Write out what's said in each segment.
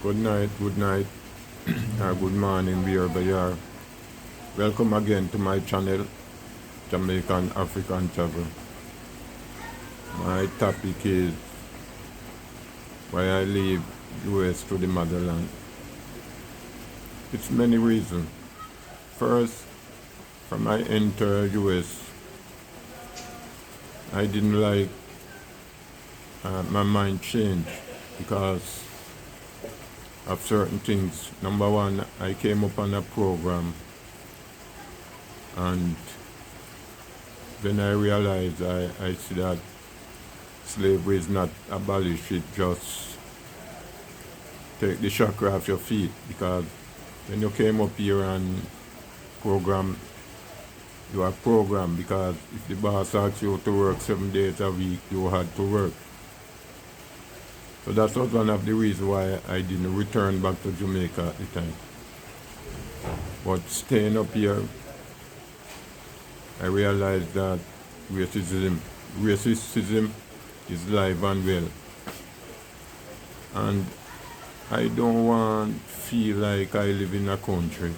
Good night, or good morning, wherever you are. Welcome again to my channel, Jamaican African Travel. My topic is why I leave US to the motherland. It's many reasons. First, from I enter US, I didn't like my mind changed because of certain things. Number one, I came upon a program, and then I realized I see that slavery is not abolished, it just take the chakra off your feet, because when you came up here and program, you are programmed, because if the boss asked you to work 7 days a week, you had to work. So that was one of the reasons why I didn't return back to Jamaica at the time. But staying up here, I realized that racism is live and well. And I don't want to feel like I live in a country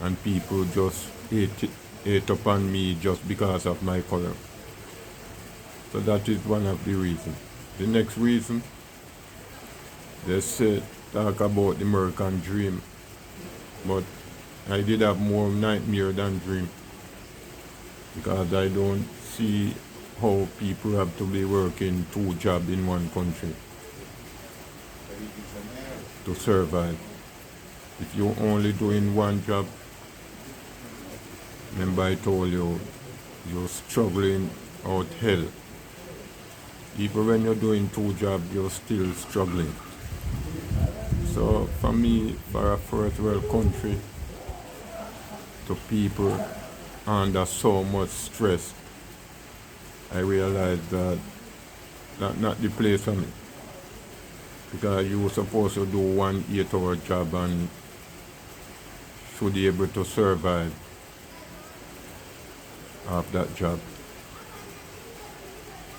and people just hate upon me just because of my color. So that is one of the reasons. The next reason, they say talk about the American dream, but I did have more nightmare than dream, because I don't see how people have to be working 2 jobs in one country to survive. If you're only doing 1 job, remember I told you, you're struggling out hell. Even when you're doing 2 jobs, you're still struggling. So for me, for a first world country, to people under so much stress, I realized that that's not the place for me. Because you were supposed to do 1 8-hour job and should be able to survive off that job.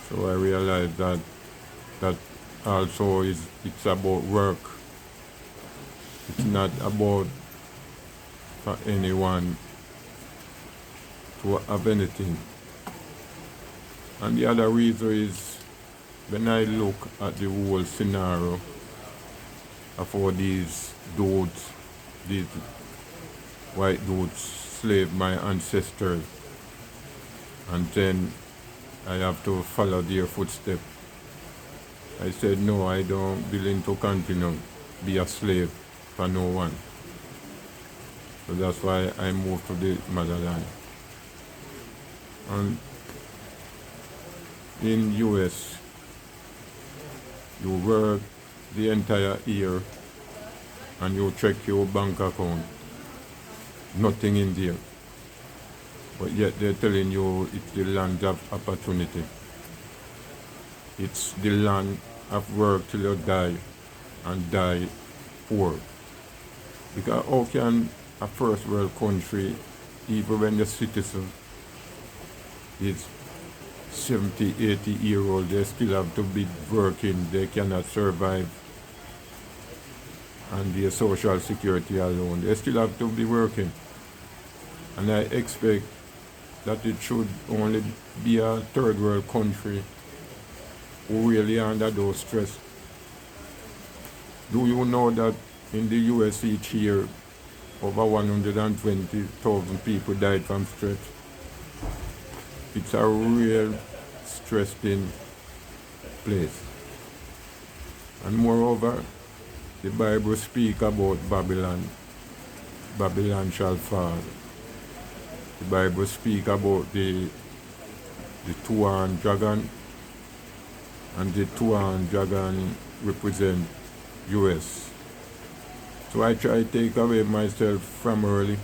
So I realized that also it's about work. It's not about for anyone to have anything. And the other reason is, when I look at the whole scenario of how these dudes, these white dudes, slave my ancestors, and then I have to follow their footsteps. I said, no, I don't willing to continue be a slave for no one. So that's why I moved to the motherland. And in US, you work the entire year and you check your bank account, nothing in there. But yet they're telling you it's the land of opportunity. It's the land of work till you die, and die poor. Because how can a first world country, even when the citizen is 70, 80-year-old, they still have to be working, they cannot survive on their social security alone. They still have to be working. And I expect that it should only be a third world country who really under those stress. Do you know that in the US each year, over 120,000 people died from stress? It's a real stressing place. And moreover, the Bible speaks about Babylon. Babylon shall fall. The Bible speaks about the 2-horned dragon, and the 2-horned dragon represent US. So I try to take away myself from early,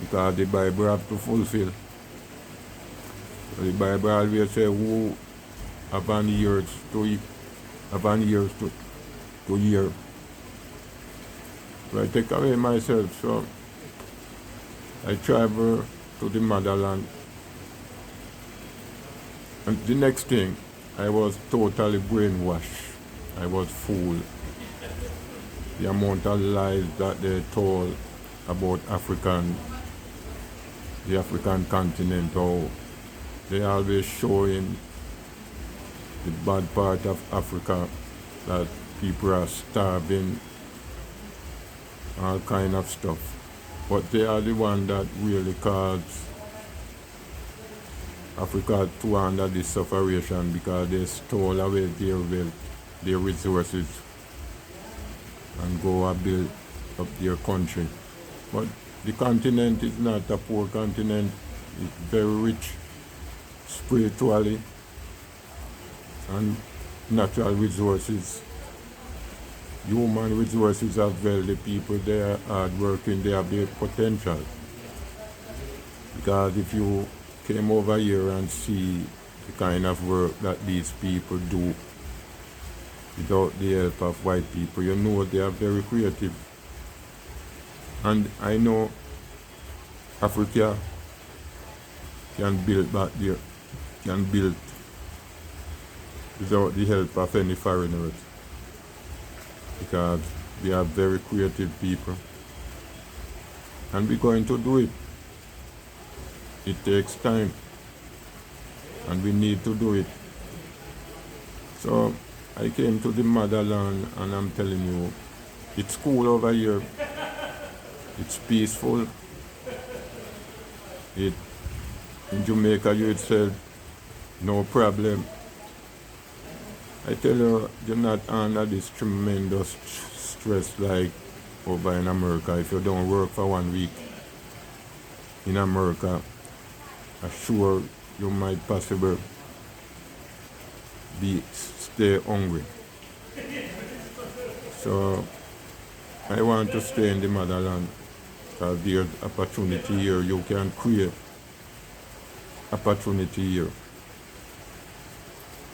because the Bible have to fulfill. So the Bible always say, who have an ears to hear. So I take away myself. So I travel to the motherland. And the next thing, I was totally brainwashed. I was fooled. The amount of lies that they told about the African continent, how they always showing the bad part of Africa, that people are starving, all kind of stuff. But they are the one that really caused Africa to under this sufferation, because they stole away their wealth, their resources, and go and build up their country. But the continent is not a poor continent. It's very rich spiritually and natural resources. Human resources as well. The people there are hard working, they have their potential. Because if you came over here and see the kind of work that these people do without the help of white people, you know they are very creative. And I know Africa can build back there, can build without the help of any foreigners, because we are very creative people. And we're going to do it. It takes time, and we need to do it. So I came to the motherland, and I'm telling you, it's cool over here. It's peaceful. In Jamaica, you said no problem. I tell you, you're not under this tremendous stress like over in America. If you don't work for 1 week in America, I'm sure you might possibly stay hungry. So I want to stay in the motherland, because there's opportunity here. You can create opportunity here.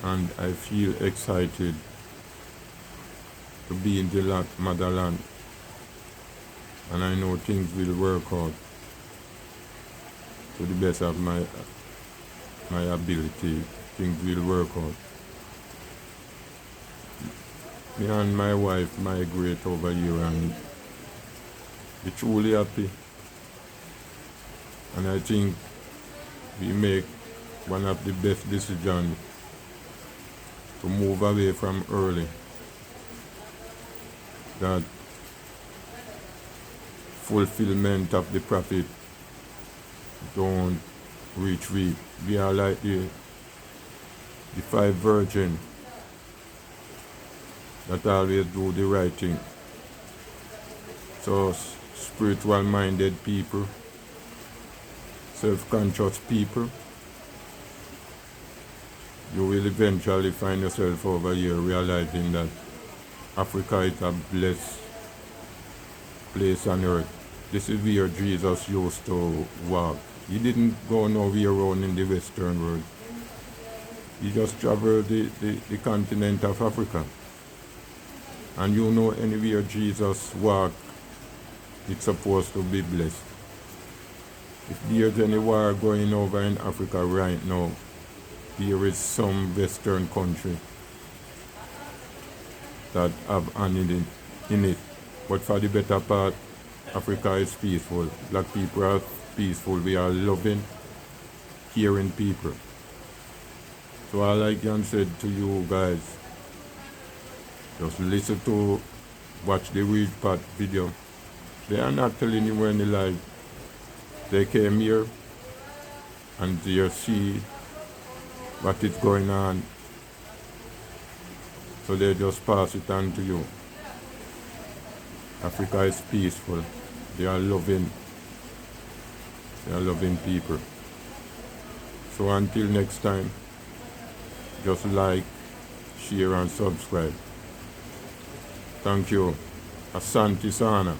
And I feel excited to be in the motherland. And I know things will work out to the best of my ability. Things will work out. Me and my wife migrate over here, and we're truly happy. And I think we make one of the best decisions to move away from early. That fulfillment of the prophet don't reach we. We are like the 5 virgins that always do the right thing. So spiritual minded people, self-conscious people, you will eventually find yourself over here realizing that Africa is a blessed place on earth. This is where Jesus used to walk. He didn't go nowhere around in the Western world. He just traveled the continent of Africa. And you know, anywhere Jesus walked, it's supposed to be blessed. If there's any war going over in Africa right now, there is some Western country that have hand in it. But for the better part, Africa is peaceful. Black people are peaceful. We are loving, caring people. So all I can say to you guys, just listen to, watch the Read Pat video. They are not telling you any lie. They came here and they see what is going on. So they just pass it on to you. Africa is peaceful. They are loving people. So until next time, just like, share and subscribe. Thank you. Asante sana.